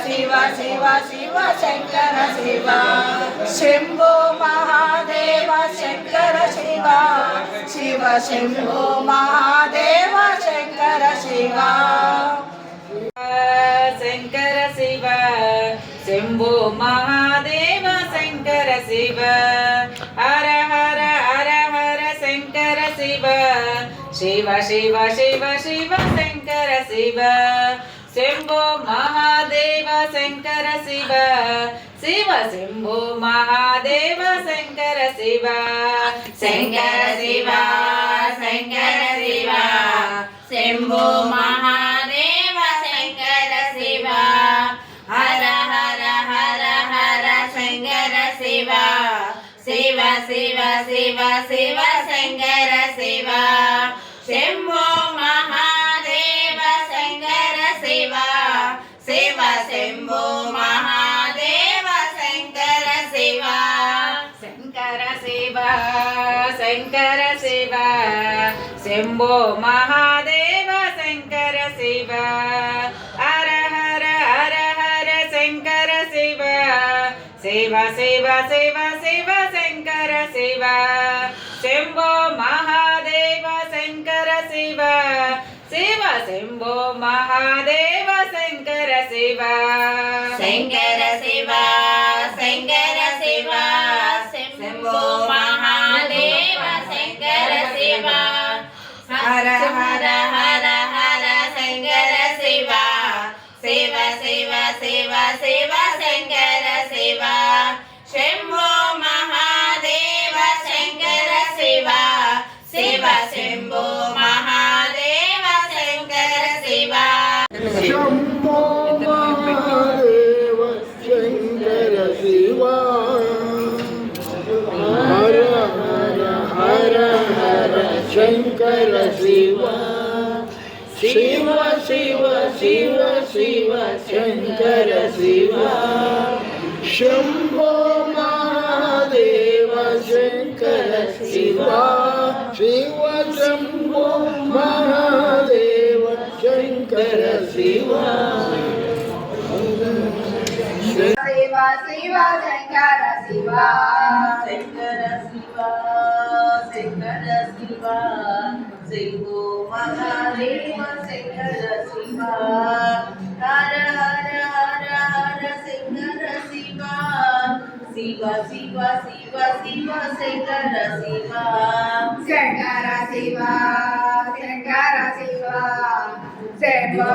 Shiv Shiv Shiv Shankar Shiv Shambho Mahadev Shankar Shiv Shiv Shambho Mahadev Shankar Shiv Shankar Shiv Shambho Mahadev Shankar Shiv हर हर हर हर Shankar Shiv Shiv Shiv Shiv Shiv Shankar Shiv Shambho Mahadev Shankar Shiv Shiv Shambho Mahadev Shankar Shiv Shankar Shiv Shankar Shiv Shambho Mahadev Shankar Shiv हर हर हर हर Shankar Shiv Shiv Shiv Shiv Shiv Shankar Shiv Shambho Mahadev Shankar Shiv Shiv Shambho Mahadev Shankar Shiv Shankar Shiv Shankar Shiv Shambho Mahadev Shankar Shiv हर हर हर हर Shankar Shiv Shiv Shiv Shiv Shiv Shankar Shiv Shambho Mahadev Shankar Shiv Shiv Shambho Mahadev Shankar Shiv Shankar Shiv Shankar Shiv Shambho Mahadev Shankar Shiv हर हर हर हर Shankar Shiv Shiv Shiv Shiv Shiv Shankar Shiv Shambho Mahadev Shankar Shiv Shiv Shambho Mahadev Shankar Shiv Shambho Mahadev Shankar Shiv हर हर हर हर Shankar Shiv Shiv Shiv Shiv Shiv Shankar Shiv Shambho Mahadev Shankar Shiv Shiv Shambho Mahadev Shankar Shiv Shiv Shiv Shankar Shiv Shankar Shiv Shankar Shiv Shambho Mahadev Shankar Shiv हर हर हर हर Shankar Shiv Shiv Shiv Shiv Shiv Shankar Shiv Shankar Shiv Shankar Shiv Shambho